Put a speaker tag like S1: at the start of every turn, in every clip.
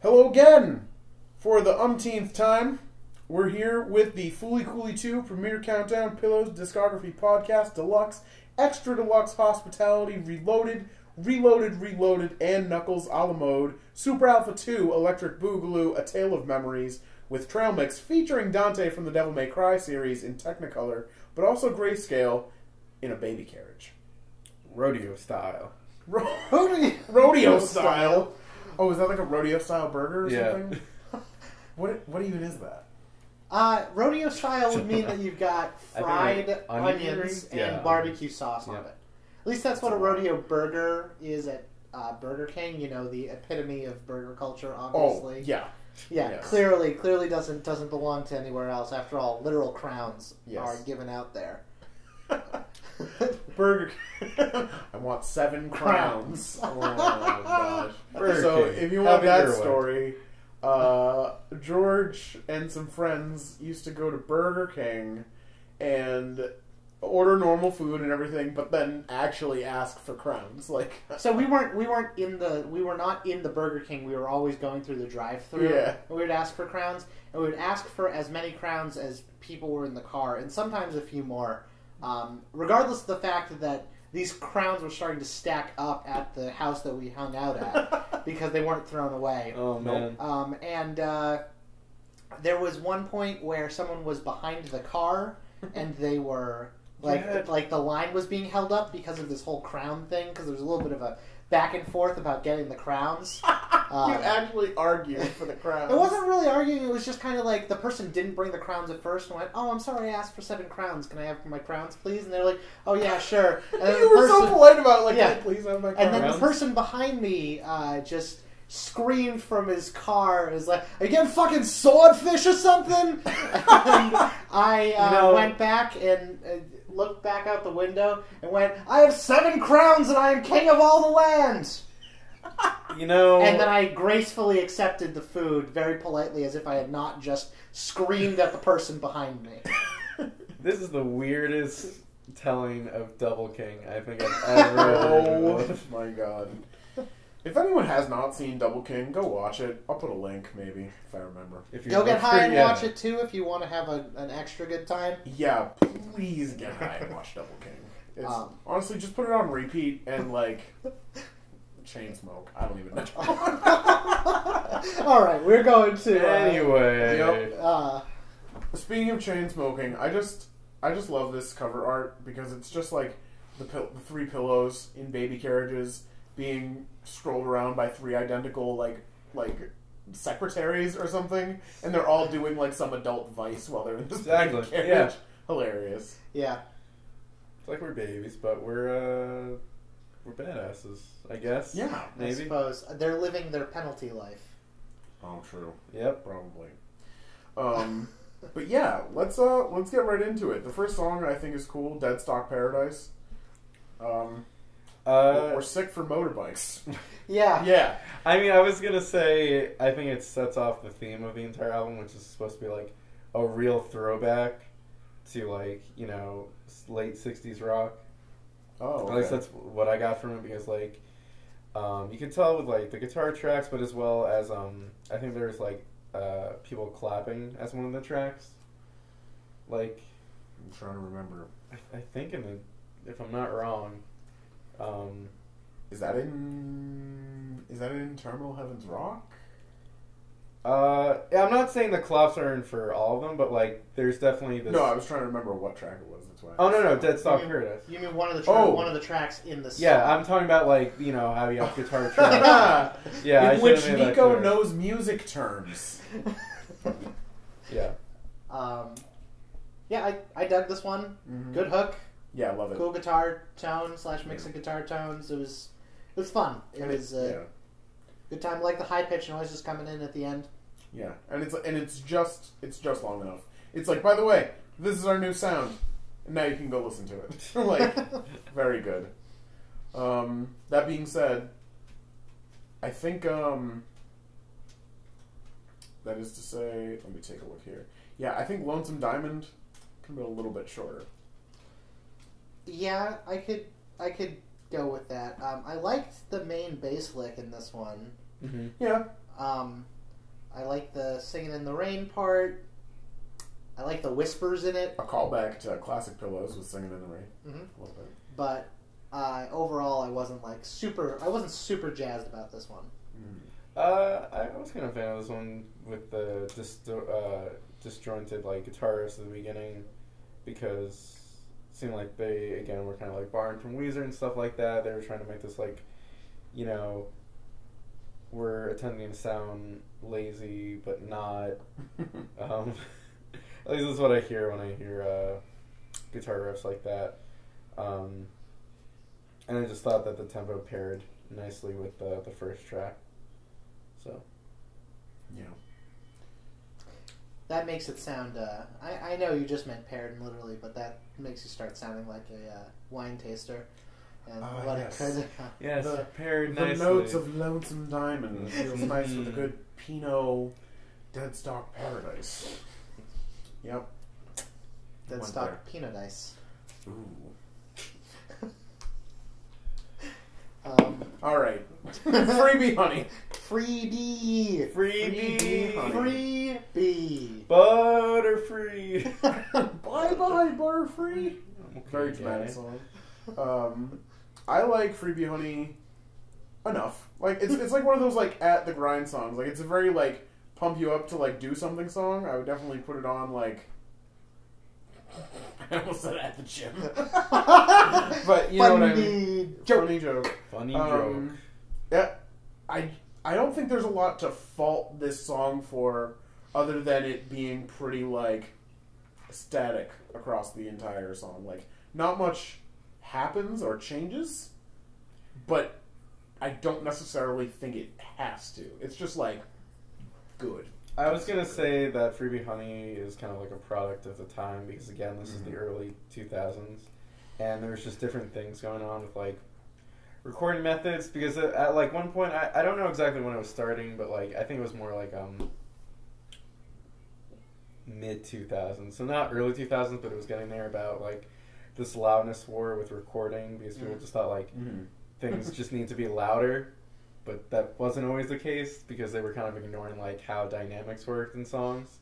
S1: Hello again! For the umpteenth time, we're here with the Fooly Cooley 2 Premiere Countdown Pillows Discography Podcast Deluxe, Extra Deluxe Hospitality Reloaded, and Knuckles a la mode, Super Alpha 2 Electric Boogaloo, A Tale of Memories, with Trail Mix featuring Dante from the Devil May Cry series in Technicolor, but also grayscale in a baby carriage.
S2: Rodeo style.
S1: Rodeo style? Oh, is that like a rodeo-style burger or something? What even is that?
S3: Rodeo style would mean that you've got fried onions and barbecue sauce on it. At least that's what a rodeo burger is at Burger King. You know, the epitome of burger culture, obviously.
S1: Oh, yeah.
S3: Yeah, yes. Clearly doesn't belong to anywhere else. After all, literal crowns are given out there.
S1: Burger I want 7 crowns. Oh my gosh. So if you want that story, George and some friends used to go to Burger King and order normal food and everything, but then actually ask for crowns. Like,
S3: so we were not in the Burger King. We were always going through the drive-thru.
S1: Yeah.
S3: We would ask for crowns, and we would ask for as many crowns as people were in the car, and sometimes a few more. Regardless of the fact that these crowns were starting to stack up at the house that we hung out at because they weren't thrown away.
S2: Oh, man.
S3: And there was one point where someone was behind the car and they were like the line was being held up because of this whole crown thing, because there was a little bit of a back and forth about getting the crowns.
S1: You actually argued for the crowns.
S3: It wasn't really arguing. It was just kind of like the person didn't bring the crowns at first and went, "Oh, I'm sorry, I asked for 7 crowns. Can I have my crowns, please?" And they're like, "Oh yeah, sure." And then
S1: you were so polite about it, like, "Can I please have my crowns?"
S3: And then the person behind me just screamed from his car, "Is like, are you getting fucking swordfish or something?" And I went back and looked back out the window and went, "I have 7 crowns and I am king of all the land."
S2: You know...
S3: And then I gracefully accepted the food, very politely, as if I had not just screamed at the person behind me.
S2: This is the weirdest telling of Double King I think I've ever heard of.
S1: Oh my god. If anyone has not seen Double King, go watch it. I'll put a link, maybe, if I remember.
S3: Go get high and watch it, too, if you want to have an extra good time.
S1: Yeah, please get high and watch Double King. It's, honestly, just put it on repeat and, like, chain smoke. I don't even know.
S3: Alright, we're going to...
S2: Anyway.
S1: Yep. Speaking of chain smoking, I just love this cover art because it's just, like, the 3 pillows in baby carriages being strolled around by 3 identical, like secretaries or something, and they're all doing, like, some adult vice while they're in this baby carriage.
S2: Yeah.
S1: Hilarious.
S3: Yeah.
S2: It's like we're babies, but we're badasses, I guess.
S1: Yeah.
S3: Maybe. I suppose. They're living their penalty life.
S1: Oh, true.
S2: Yep.
S1: Probably. But yeah, let's get right into it. The first song I think is cool, Dead Stock Paradise. We're sick for motorbikes.
S3: Yeah.
S1: Yeah.
S2: I mean, I was going to say, I think it sets off the theme of the entire album, which is supposed to be, like, a real throwback to, like, you know, late 60s rock.
S1: Oh, okay.
S2: At least that's what I got from it, because, like, you can tell with, like, the guitar tracks, but as well as, I think there's, like, people clapping as one of the tracks. Like...
S1: I'm trying to remember.
S2: I think if I'm not wrong...
S1: Is that in Terminal Heaven's Rock?
S2: Yeah, I'm not saying the claps are in for all of them, but like, there's definitely this.
S1: No, I was trying to remember what track it was. That's why.
S2: Oh no, Dead Stock Paradise.
S3: You mean one of the tracks in the song?
S2: Yeah, I'm talking about, like, you know, how you have guitar tracks.
S1: Yeah, in which Nico knows music terms.
S3: Yeah. Yeah, I dug this one. Mm-hmm. Good hook.
S1: Yeah, I love it.
S3: Cool guitar tone / mix of guitar tones. It was fun. It was good time. I like the high pitch noise just coming in at the end.
S1: Yeah, and it's just long enough. It's like, by the way, this is our new sound, and now you can go listen to it. Like, very good. That being said, I think that is to say, let me take a look here. Yeah, I think Lonesome Diamond can be a little bit shorter.
S3: Yeah, I could go with that. I liked the main bass lick in this one.
S1: Mm-hmm. Yeah.
S3: I like the singing in the rain part. I like the whispers in it.
S1: A callback to Classic Pillows with Singing in the Rain.
S3: Mm-hmm.
S1: A little bit.
S3: But overall, I wasn't super jazzed about this one.
S2: I was kind of a fan of this one with the disjointed like guitars at the beginning, because it seemed like they again were kind of like borrowed from Weezer and stuff like that. They were trying to make this like, you know, we're attempting to sound lazy but not. At least that's what I hear when I hear guitar riffs like that. And I just thought that the tempo paired nicely with the first track. So,
S1: yeah.
S3: That makes it sound. I know you just meant paired literally, but that makes you start sounding like a wine taster. And what
S1: yes.
S3: it could.
S2: yes,
S1: the,
S2: paired
S1: the
S2: nicely.
S1: notes of Lonesome Diamond. It feels nice with a good Pinot Deadstock Paradise. Yep.
S3: Deadstock Pinot Dice.
S1: Ooh.
S3: Um,
S1: All right. Freebie honey.
S3: Freebie.
S2: Freebie.
S1: Honey.
S3: Freebie.
S2: Butterfree.
S1: Bye bye Butterfree. Very dramatic song. I like Freebie Honey enough. Like it's like one of those like at the grind songs. Like it's a very like pump you up to like do something song. I would definitely put it on like. I almost said at the gym. But you know what I mean. Funny joke.
S2: Funny joke.
S1: Yeah, I don't think there's a lot to fault this song for, other than it being pretty like static across the entire song. Like not much happens or changes, but I don't necessarily think it has to. It's just like good.
S2: I was gonna say that Freebie Honey is kind of like a product of the time, because again, this is the early 2000s, and there's just different things going on with like recording methods. Because at like one point, I don't know exactly when it was starting, but like I think it was more like mid 2000s, so not early 2000s, but it was getting there about like this loudness war with recording, because people just thought like things just need to be louder. But that wasn't always the case, because they were kind of ignoring like how dynamics worked in songs.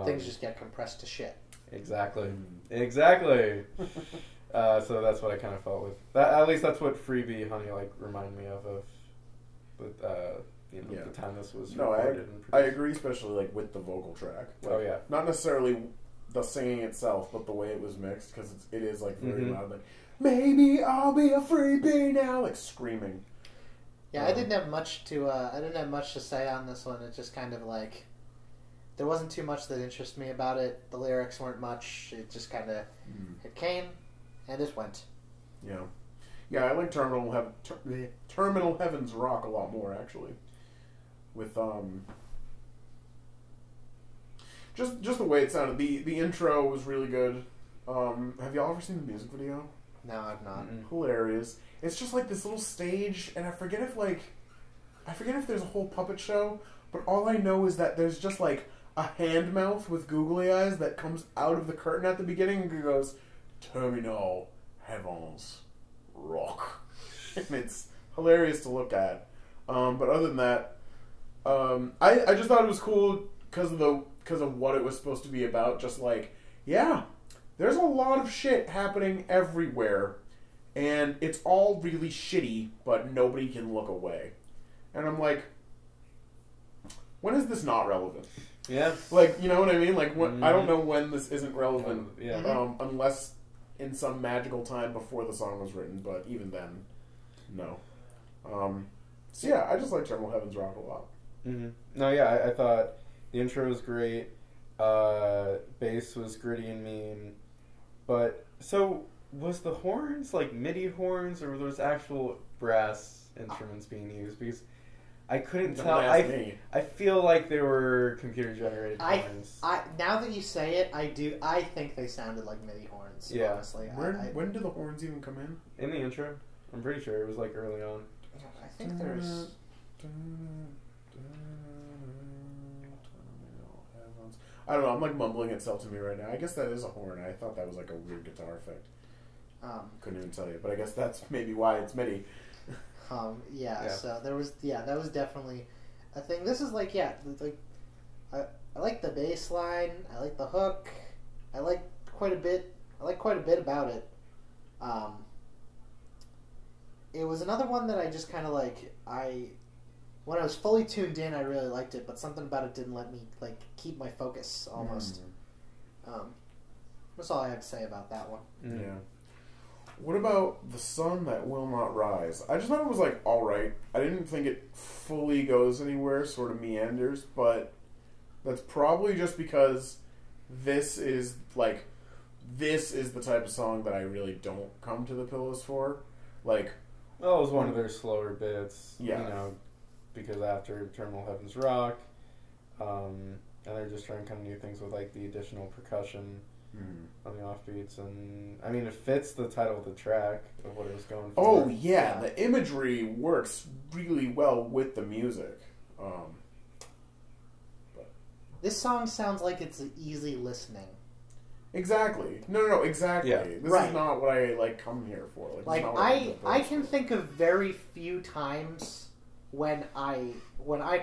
S3: Things just get compressed to shit.
S2: Exactly. Exactly. So that's what I kind of felt with that. At least that's what Freebie Honey like reminded me of you know, the time this was recorded and produced.
S1: I agree, especially like with the vocal track. Like,
S2: oh yeah.
S1: Not necessarily the singing itself, but the way it was mixed, because it is like very loud. Like maybe I'll be a freebie now, like screaming.
S3: Yeah, I didn't have much to say on this one. It just kind of like there wasn't too much that interested me about it. The lyrics weren't much. It just kind of it came and it went.
S1: Yeah, yeah. I like Terminal Heaven's Rock a lot more, actually. With just the way it sounded. The intro was really good. Have y'all ever seen the music video?
S3: No, I've not.
S1: Hilarious. It's just like this little stage, and I forget if there's a whole puppet show, but all I know is that there's just like a hand mouth with googly eyes that comes out of the curtain at the beginning and goes, Terminal Heaven's Rock. And it's hilarious to look at. But other than that, I just thought it was cool because of what it was supposed to be about. Just like, yeah, there's a lot of shit happening everywhere, and it's all really shitty, but nobody can look away. And I'm like, when is this not relevant?
S2: Yeah.
S1: Like, you know what I mean? Like, I don't know when this isn't relevant, unless in some magical time before the song was written, but even then, no. So yeah, I just like Terminal Heaven's Rock a lot.
S2: No, yeah, I thought the intro was great, bass was gritty and mean, but, so, was the horns like MIDI horns, or were those actual brass instruments being used? Because I couldn't tell. I feel like they were computer generated horns.
S3: Now that you say it, I think they sounded like MIDI horns.
S2: Yeah.
S3: Honestly,
S1: When do the horns even come in?
S2: In the intro, I'm pretty sure it was like early on.
S3: I think there's.
S1: I don't know. I'm like mumbling itself to me right now. I guess that is a horn. I thought that was like a weird guitar effect. Couldn't even tell you, but I guess that's maybe why it's MIDI.
S3: So there was that was definitely a thing. This is like I like the bass line. I like the hook. I like quite a bit about it. It was another one that I just kind of like. When I was fully tuned in, I really liked it, but something about it didn't let me like keep my focus almost. That's all I have to say about that one.
S1: Yeah. What about The Sun That Will Not Rise? I just thought it was like alright. I didn't think it fully goes anywhere, sort of meanders, but that's probably just because this is the type of song that I really don't come to the Pillows for. Like,
S2: well, it was one of their slower bits.
S1: Yeah.
S2: You know, because after Terminal Heaven's Rock, and they're just trying kind of new things with like the additional percussion on the offbeats, and I mean it fits the title of the track of what it was going for.
S1: Oh yeah, the imagery works really well with the music.
S3: This song sounds like it's easy listening.
S1: Exactly. No, exactly.
S2: Yeah.
S1: This is not what I like come here for.
S3: Like I can think of very few times when I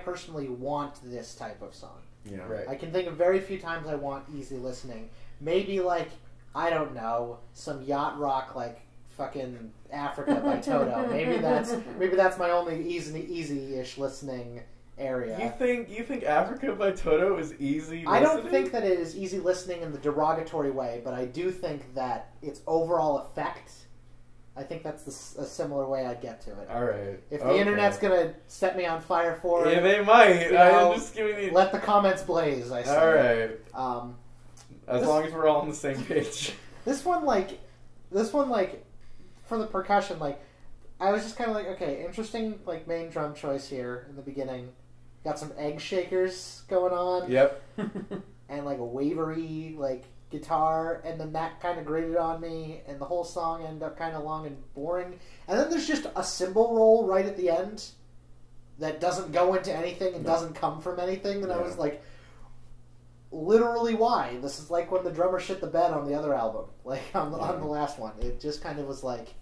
S3: personally want this type of song.
S1: Yeah.
S2: Right.
S3: I can think of very few times I want easy listening. Maybe like, I don't know, some yacht rock like fucking Africa by Toto. Maybe that's my only easy-ish listening area.
S2: You think Africa by Toto is easy listening?
S3: I don't think that it is easy listening in the derogatory way, but I do think that its overall effect, I think that's a similar way I'd get to it.
S2: All right.
S3: If the internet's gonna set me on fire for it,
S2: yeah, they might.
S3: You know,
S2: I'm just giving you.
S3: let the comments blaze. I say.
S2: All right. As long as we're all on the same page.
S3: This one, for the percussion, like, I was just kind of like, okay, interesting, like, main drum choice here in the beginning. Got some egg shakers going on.
S2: Yep.
S3: And, like, a wavery, like, guitar, and then that kind of grated on me, and the whole song ended up kind of long and boring. And then there's just a cymbal roll right at the end that doesn't go into anything and doesn't come from anything, and I was like, literally why? This is like when the drummer shit the bed on the other album, like on the last one. It just kind of was like,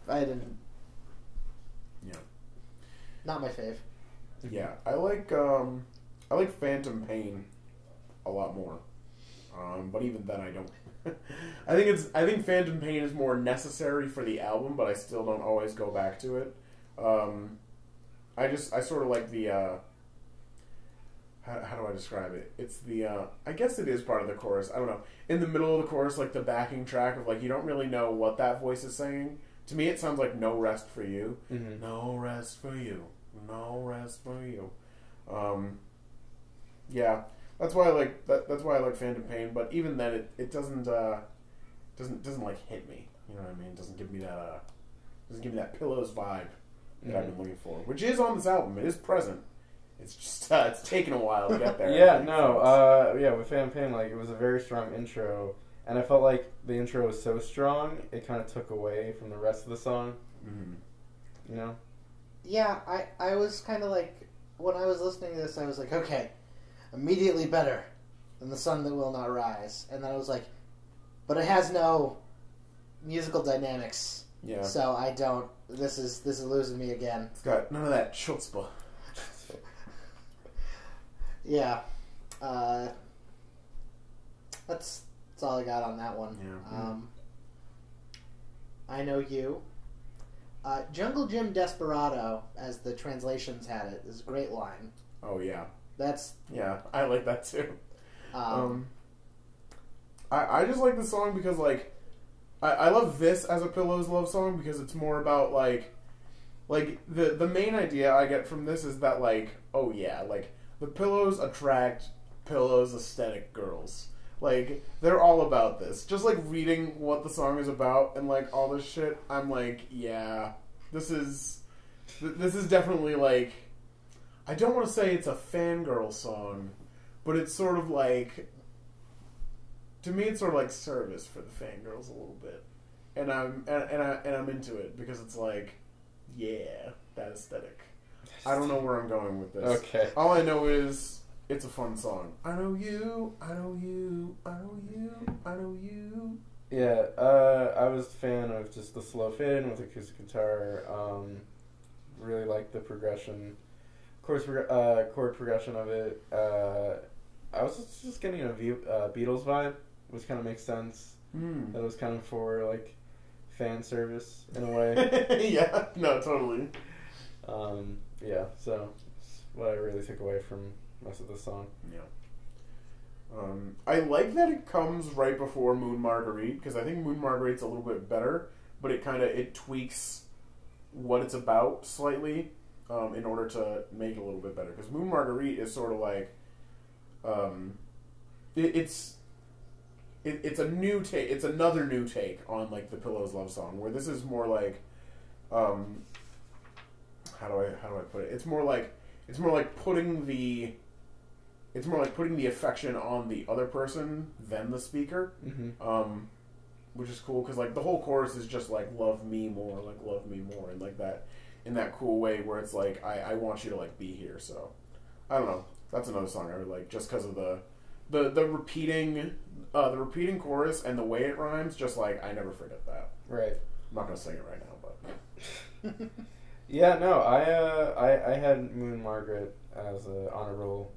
S3: I didn't.
S1: Yeah.
S3: Not my fave.
S1: Yeah, I like Phantom Pain a lot more, but even then I don't. I think Phantom Pain is more necessary for the album, but I still don't always go back to it. I sort of like the. How do I describe it? It's the, I guess it is part of the chorus. I don't know. In the middle of the chorus, like the backing track of like, you don't really know what that voice is saying. To me, it sounds like No Rest for You. Mm-hmm. No rest for you. No rest for you. Yeah. That's why I like, that's why I like Phantom Pain, but even then it doesn't like hit me. You know what I mean? It doesn't give me that Pillows vibe that I've been looking for. Which is on this album. It is present. It's just it's taken a while to get there.
S2: With Phantom Pain, like, it was a very strong intro, and I felt like the intro was so strong, it kind of took away from the rest of the song. Mm-hmm. You know?
S3: Yeah, I was kind of like, when I was listening to this, I was like, okay, immediately better than The Sun That Will Not Rise, and then I was like, but it has no musical dynamics.
S1: Yeah.
S3: So I don't. This is losing me again.
S1: It's got none of that chutzpah.
S3: Yeah, that's all I got on that one.
S1: Yeah.
S3: I Know You. Jungle Jim Desperado, as the translations had it, is a great line.
S1: Oh yeah.
S3: Yeah,
S1: I like that too. I just like the song because like I love this as a Pillows love song because it's more about like the main idea I get from this is that like, oh yeah, like the Pillows attract Pillows aesthetic girls. Like, they're all about this. Just like reading what the song is about and like all this shit, I'm like, yeah, this is definitely like, I don't want to say it's a fangirl song, but it's sort of like, to me it's sort of like service for the fangirls a little bit. And I'm into it because it's like, yeah, that aesthetic. I don't know where I'm going with this.
S2: Okay.
S1: All I know is it's a fun song. I know you, I know you, I know you, I know you.
S2: Yeah, I was a fan of just the slow fade in with acoustic guitar. really like the progression, chord progression of it. I was just getting a Beatles vibe, which kind of makes sense. That was kind of for like fan service in a way.
S1: Yeah, no, totally.
S2: Yeah, so that's what I really took away from most of the song.
S1: Yeah. I like that it comes right before Moon Marguerite, because I think Moon Marguerite's a little bit better, but it tweaks what it's about slightly in order to make it a little bit better. Because Moon Marguerite is sort of like it's a new take. It's another new take on like the Pillows love song, where this is more like how do I put it? It's more like putting the affection on the other person than the speaker, which is cool because like the whole chorus is just like love me more, and like that in that cool way where it's like I want you to like be here. So I don't know. That's another song I would like just because of the repeating chorus and the way it rhymes. Just like I never forget that.
S2: Right.
S1: I'm not gonna sing it right now, but
S2: yeah, no, I had Moon Margaret as an honor roll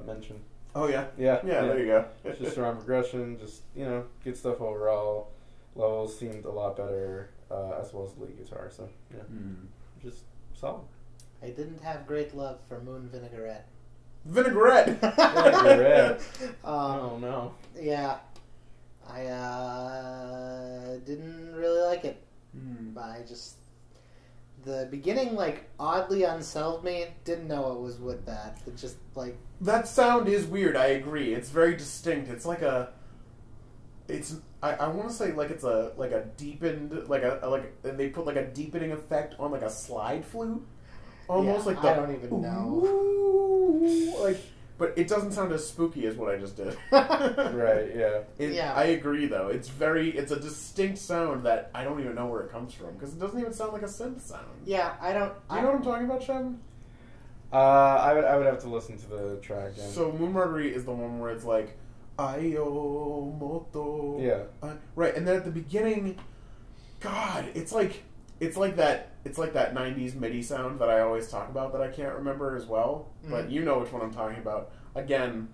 S2: mention.
S1: Oh yeah,
S2: yeah.
S1: There you go.
S2: Just around progression, just good stuff overall. Levels seemed a lot better, as well as the lead guitar. So yeah, just solid.
S3: I didn't have great love for Moon Vinaigrette.
S1: Vinaigrette.
S2: Oh no.
S3: Yeah, I didn't really like it. The beginning, like, oddly unsettled me. Didn't know it was with that. It just, like...
S1: That sound is weird, I agree. It's very distinct. It's like a... I want to say, like, it's a deepened... They put, like, a deepening effect on, like, a slide flute. Almost like the...
S3: I don't even know.
S1: Like... But it doesn't sound as spooky as what I just did.
S2: Right, yeah.
S1: I agree, though. It's a distinct sound that I don't even know where it comes from. Because it doesn't even sound like a synth sound.
S3: Yeah, I don't...
S1: Do you know what I'm talking about, Shem?
S2: I would have to listen to the track again.
S1: So Moon Marguerite is the one where it's like... Ayo moto.
S2: Yeah.
S1: Right, and then at the beginning... God, it's like that 90s MIDI sound that I always talk about that I can't remember as well. But you know which one I'm talking about. Again,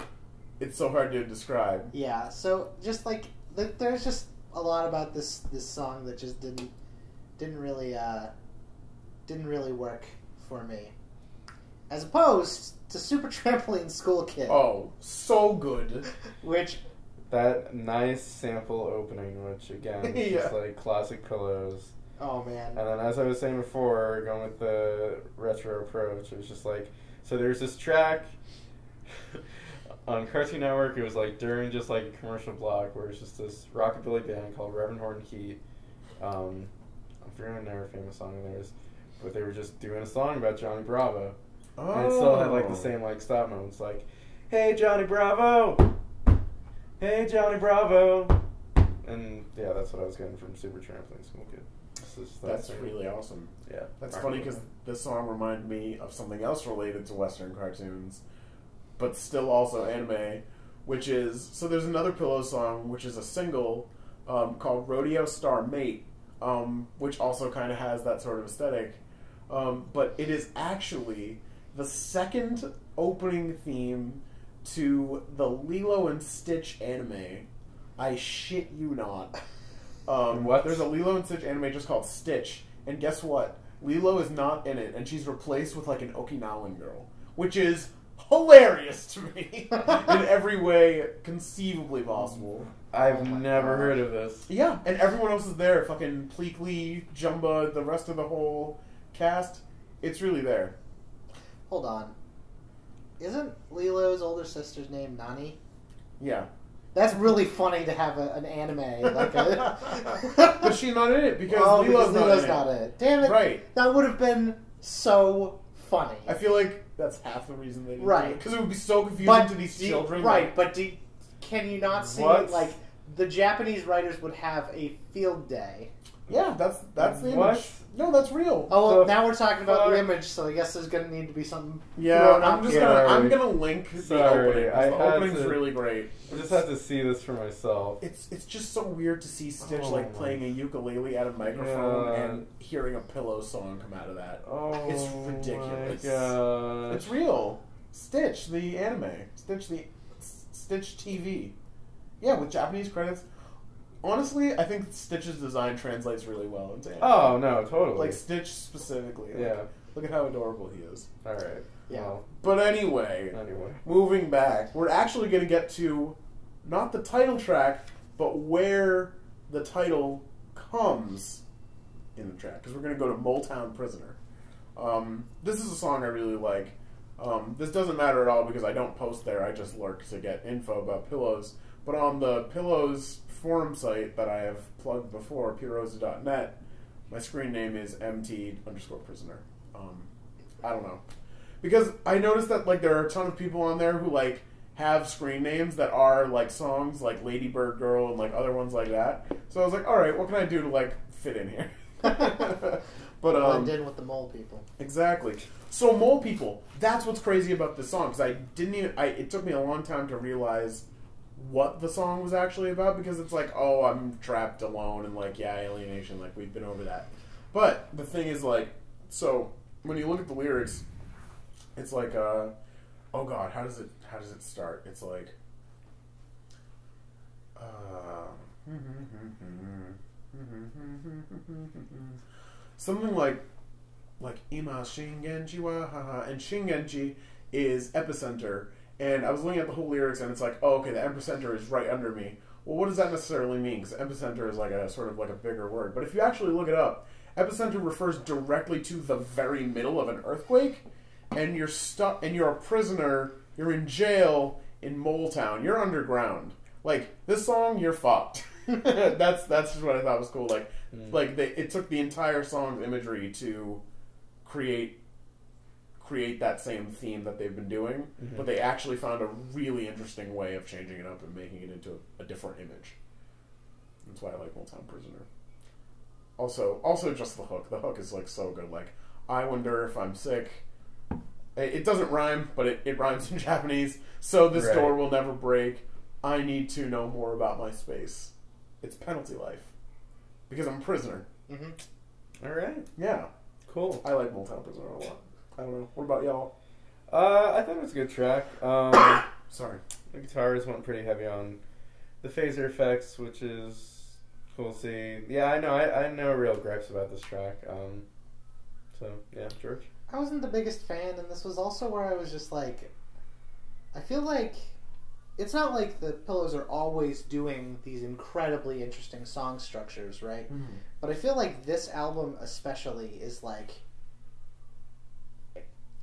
S1: it's so hard to describe.
S3: Yeah, so just like there's just a lot about this song that just didn't really work for me. As opposed to Super Trampoline School Kid.
S1: Oh, so good.
S3: Which
S2: that nice sample opening, which again is just like classic Pillows.
S3: Oh man.
S2: And then, as I was saying before, going with the retro approach, it was just like, so there's this track on Cartoon Network. It was like during just like a commercial block where it's just this rockabilly band called Reverend Horton Heat. I'm forgetting another famous song of theirs, but they were just doing a song about Johnny Bravo. Oh. And it still had like the same like stop moments, like, "Hey Johnny Bravo, hey Johnny Bravo," and yeah, that's what I was getting from Super Trampoline School Kid.
S1: That's really awesome.
S2: Yeah.
S1: That's funny because this song reminded me of something else related to Western cartoons, but still also anime, which is... So there's another Pillows song, which is a single called Rodeo Star Mate, which also kind of has that sort of aesthetic. But it is actually the second opening theme to the Lilo and Stitch anime. I shit you not.
S2: What?
S1: There's a Lilo and Stitch anime just called Stitch, and guess what? Lilo is not in it, and she's replaced with like an Okinawan girl, which is hilarious to me in every way conceivably possible.
S2: I've never heard of this.
S1: Yeah, and everyone else is there. Fucking Pleakley, Jumba, the rest of the whole cast. It's really there.
S3: Hold on. Isn't Lilo's older sister's name Nani?
S1: Yeah.
S3: That's really funny to have an anime like a...
S1: But she's not in it because Lilo's not in it.
S3: Damn it!
S1: Right.
S3: That would have been so funny.
S1: I feel like that's half the reason they did
S3: it.
S1: Because it would be so confusing to these children.
S3: Right, but can you not see like the Japanese writers would have a field day
S1: Yeah, that's the
S2: What?
S1: image. No, that's real.
S3: Oh, well,
S2: The
S3: now we're talking about
S2: fuck?
S3: the image, so I guess there's going to need to be something
S1: Yeah,
S3: thrown
S1: I'm
S3: up
S1: just
S3: here.
S1: I'm gonna link the
S2: Sorry,
S1: opening. 'Cause
S2: I
S1: the
S2: had
S1: opening's
S2: to-
S1: really great.
S2: I just had to see this for myself.
S1: It's just so weird to see Stitch
S2: Oh
S1: like
S2: my-
S1: playing a ukulele at a microphone
S2: Yeah.
S1: and hearing a Pillow song come out of that.
S2: Oh,
S1: It's ridiculous.
S2: My God.
S1: It's real. Stitch the anime. Stitch TV. Yeah, with Japanese credits. Honestly, I think Stitch's design translates really well into anime.
S2: Oh no, totally.
S1: Like Stitch specifically. Like,
S2: Yeah.
S1: Look at how adorable he is.
S2: All right.
S3: Yeah.
S2: Well,
S1: But anyway,
S2: anyway.
S1: moving back, we're actually going to get to not the title track, but where the title comes in the track. Because we're going to go to Motown Prisoner. This is a song I really like. This doesn't matter at all because I don't post there. I just lurk to get info about Pillows. But on the Pillows forum site that I have plugged before, purosa.net, my screen name is mt_prisoner. I don't know. Because I noticed that like there are a ton of people on there who like have screen names that are like songs like Lady Bird Girl and like other ones like that. So I was like, alright, what can I do to like fit in here? But
S3: Blend in with the mole people.
S1: Exactly. So Mole People, that's what's crazy about this song because it took me a long time to realize what the song was actually about because it's like, oh, I'm trapped alone and like, yeah, alienation, like we've been over that. But the thing is like, so when you look at the lyrics, it's like, oh god, how does it start? It's like, something like Ima Shingenji wa haha, and Shingenji is epicenter. And I was looking at the whole lyrics, and it's like, oh, okay, the epicenter is right under me. Well, what does that necessarily mean? Because epicenter is like a sort of like a bigger word. But if you actually look it up, epicenter refers directly to the very middle of an earthquake, and you're stuck, and you're a prisoner. You're in jail in Mole Town. You're underground. Like this song, you're fucked. That's just what I thought was cool. Like it took the entire song's imagery to create that same theme that they've been doing, but they actually found a really interesting way of changing it up and making it into a different image. That's why I like Motown Prisoner. Also just the hook. The hook is like so good. Like, I wonder if I'm sick. It doesn't rhyme, but it rhymes in Japanese. So this door will never break. I need to know more about my space. It's penalty life. Because I'm a prisoner.
S3: Mm-hmm.
S2: All right.
S1: Yeah.
S2: Cool.
S1: I like Motown Prisoner a lot. I don't know. What about y'all?
S2: I thought it was a good track.
S1: Sorry.
S2: The guitars went pretty heavy on the phaser effects, which is cool to see. Yeah, I know. I had no real gripes about this track. So, yeah, George?
S3: I wasn't the biggest fan, and this was also where I was just like, I feel like it's not like the Pillows are always doing these incredibly interesting song structures, right?
S1: Mm-hmm.
S3: But I feel like this album especially is like,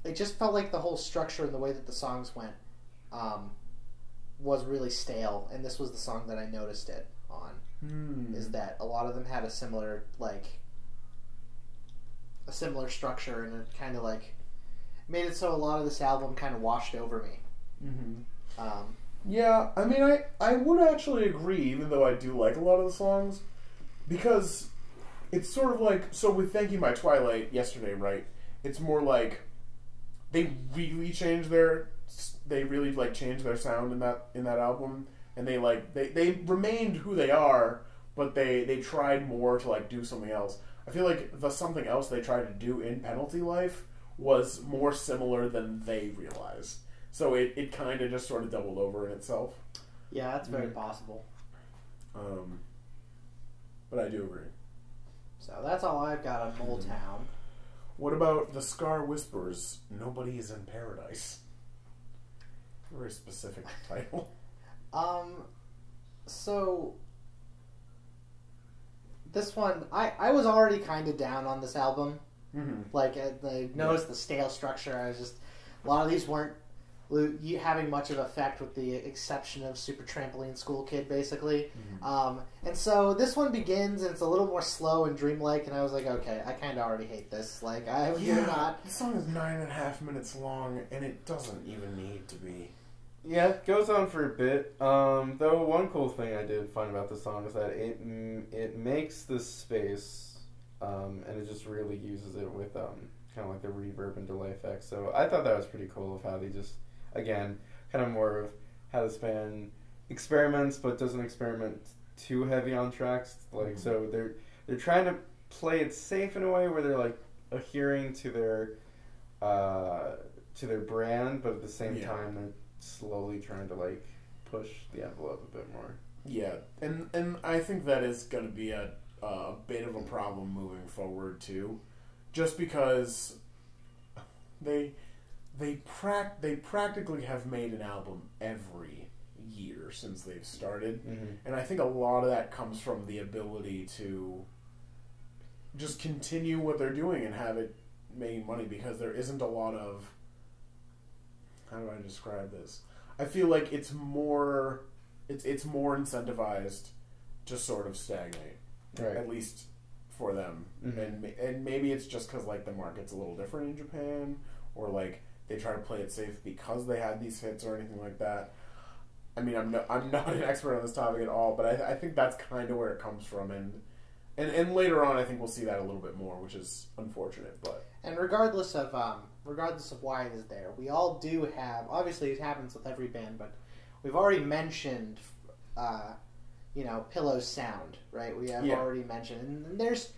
S3: it just felt like the whole structure and the way that the songs went was really stale, and this was the song that I noticed it on. Is that a lot of them had a similar structure, and it kind of like made it so a lot of this album kind of washed over me.
S1: Yeah, I mean, I would actually agree, even though I do like a lot of the songs, because it's sort of like, so with Thank You My Twilight yesterday, right? It's more like they really changed their sound in that album, and they remained who they are, but they tried more to like do something else. I feel like the something else they tried to do in Penalty Life was more similar than they realized. So it kind of just sort of doubled over in itself.
S3: Yeah, that's very possible.
S1: But I do agree.
S3: So that's all I've got on Mole Town.
S1: What about The Scar Whispers, Nobody is in Paradise? Very specific title.
S3: So this one, I was already kind of down on this album.
S1: Mm-hmm.
S3: Like, I noticed the stale structure. I was just, a lot of these weren't having much of effect, with the exception of Super Trampoline School Kid, basically. Mm-hmm. And so this one begins, and it's a little more slow and dreamlike, and I was like, okay, I kind of already hate this. Like,
S1: This song is 9.5 minutes long, and it doesn't even need to be.
S2: Yeah, it goes on for a bit. Though one cool thing I did find about the song is that it makes this space, and it just really uses it with kind of like the reverb and delay effects. So I thought that was pretty cool of how they just, again, kind of more of how this band experiments but doesn't experiment too heavy on tracks. Like so they're trying to play it safe in a way where they're like adhering to their brand, but at the same time they're slowly trying to like push the envelope a bit more. Yeah,
S1: and I think that is going to be a bit of a problem moving forward too, just because they practically have made an album every year since they've started, and I think a lot of that comes from the ability to just continue what they're doing and have it making money, because there isn't a lot of, how do I describe this? I feel like it's more incentivized to sort of stagnate,
S2: right?
S1: At least for them, and maybe it's just because like the market's a little different in Japan, or like they try to play it safe because they had these hits or anything like that. I mean, I'm not an expert on this topic at all, but I think that's kind of where it comes from, and later on I think we'll see that a little bit more, which is unfortunate, but.
S3: And regardless of why it is there, we all do have, obviously it happens with every band, but we've already mentioned, Pillow's sound, right? We have already mentioned, and there's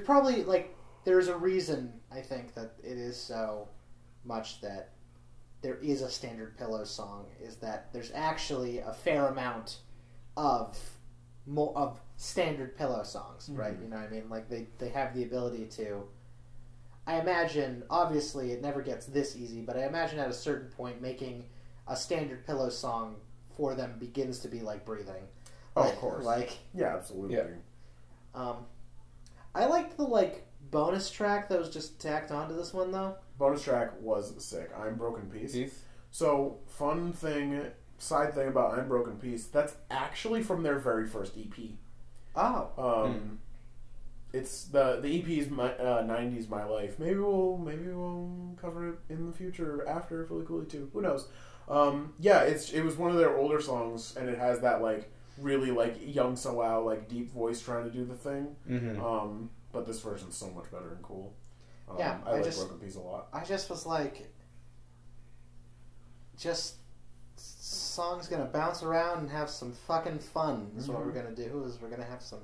S3: probably, like, there's a reason, I think, that it is so much that there is a standard Pillow song, is that there's actually a fair amount of standard Pillow songs, right? You know what I mean? Like, they have the ability to, I imagine, obviously it never gets this easy, but I imagine at a certain point making a standard Pillow song for them begins to be like breathing.
S1: Oh, of course.
S3: Like,
S1: yeah, absolutely.
S3: Yeah. I liked the bonus track that was just tacked onto this one though.
S1: Bonus track was sick. I'm Broken Peace. So, side thing about I'm Broken Peace, that's actually from their very first EP.
S3: Oh.
S1: It's the EP is 90s My Life. Maybe we'll cover it in the future after Fully Cooley 2. Who knows? It was one of their older songs, and it has that really Young Soao deep voice trying to do the thing. But this version's so much better and cool. I like Broken Peace a lot.
S3: I just was song's gonna bounce around and have some fucking fun. Is what we're gonna do. Is we're gonna have some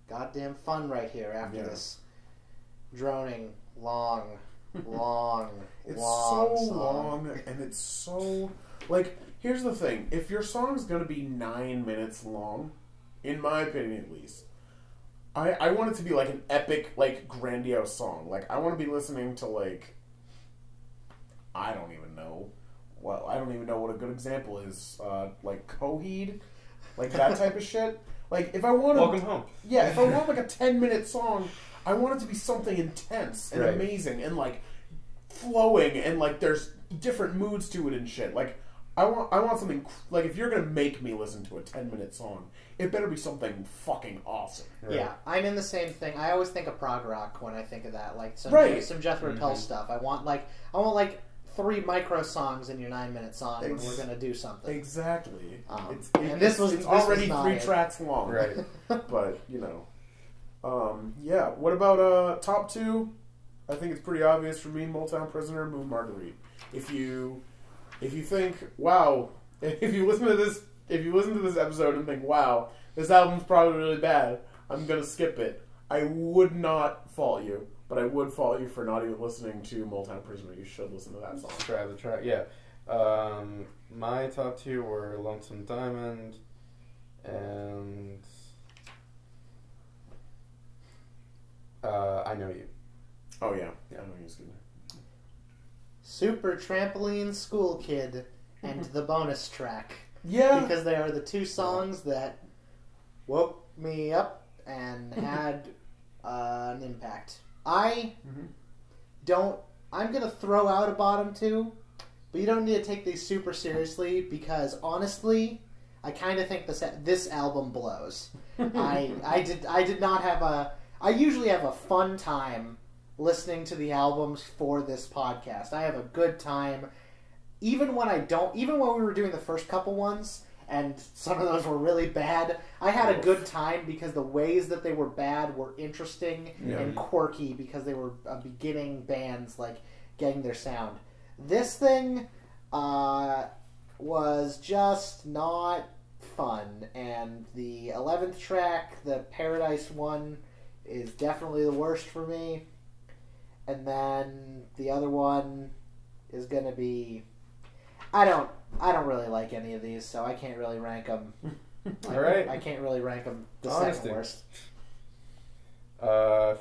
S3: goddamn fun right here after this droning long
S1: it's
S3: long
S1: so
S3: song.
S1: long, and it's so here's the thing, if your song's gonna be 9 minutes long, in my opinion at least, I want it to be an epic grandiose song. I want to be listening to I don't even know what a good example is, Coheed, that type of shit. If I want
S2: Welcome Home.
S1: Yeah, if I want a 10-minute song, I want it to be something intense and amazing and flowing and there's different moods to it and shit. I want something if you're gonna make me listen to a 10-minute song, it better be something fucking awesome.
S3: Right? Yeah, I'm in the same thing. I always think of prog rock when I think of that, some Jethro Tull stuff. I want 3 micro songs in your 9-minute song when we're gonna do something.
S1: Exactly.
S3: This was
S1: already
S3: was
S1: 3 tracks long,
S2: right?
S1: But What about top 2? I think it's pretty obvious for me. Motown Prisoner, Moon Marguerite. If you think, wow, if you listen to this episode and think, wow, this album's probably really bad, I'm gonna skip it, I would not fault you. But I would fault you for not even listening to Motown Prisoner. You should listen to that song.
S2: Try the track, yeah. My top 2 were Lonesome Diamond and I Know You.
S1: Oh yeah, I Know You's good.
S3: Super Trampoline School Kid and the bonus track.
S1: Yeah,
S3: because they are the 2 songs that woke me up and had an impact. I'm going to throw out a bottom 2, but you don't need to take these super seriously because, honestly, I kind of think this album blows. I did not have I usually have a fun time listening to the albums for this podcast. I have a good time even when we were doing the first couple ones, and some of those were really bad, I had a good time because the ways that they were bad were interesting and quirky because they were beginning bands, like, getting their sound. This thing was just not fun, and the 11th track, the Paradise one, is definitely the worst for me. And then the other one is going to be... I don't really like any of these, so I can't really rank them.
S2: All right.
S3: I can't really rank them the
S2: Honesty.
S3: second worst.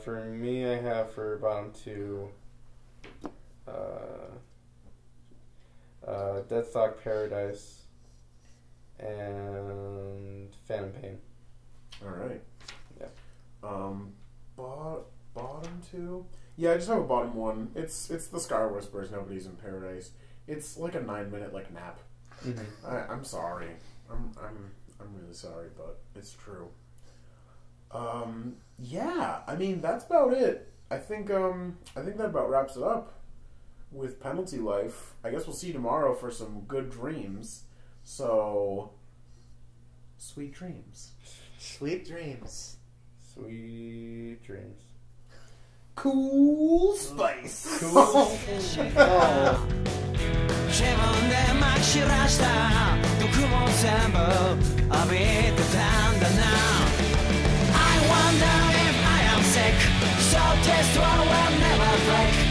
S2: For me, I have for bottom two, Deathstalk Paradise and Phantom Pain.
S1: All right.
S2: Yeah.
S1: Bottom two. Yeah, I just have a bottom one. It's the Scar Whispers. Nobody's in Paradise. It's like a 9-minute like nap.
S2: Mm-hmm.
S1: I'm sorry. I'm really sorry, but it's true. Yeah. I mean, that's about it. I think that about wraps it up with Penalty Life. I guess we'll see you tomorrow for some good dreams. So, sweet dreams.
S3: Sweet dreams.
S2: Sweet dreams.
S1: Cool Spice.
S2: Cool.
S3: Oh.
S4: 自分でまき散らした毒も全部浴びてたんだな I wonder if I am sick So this one will never break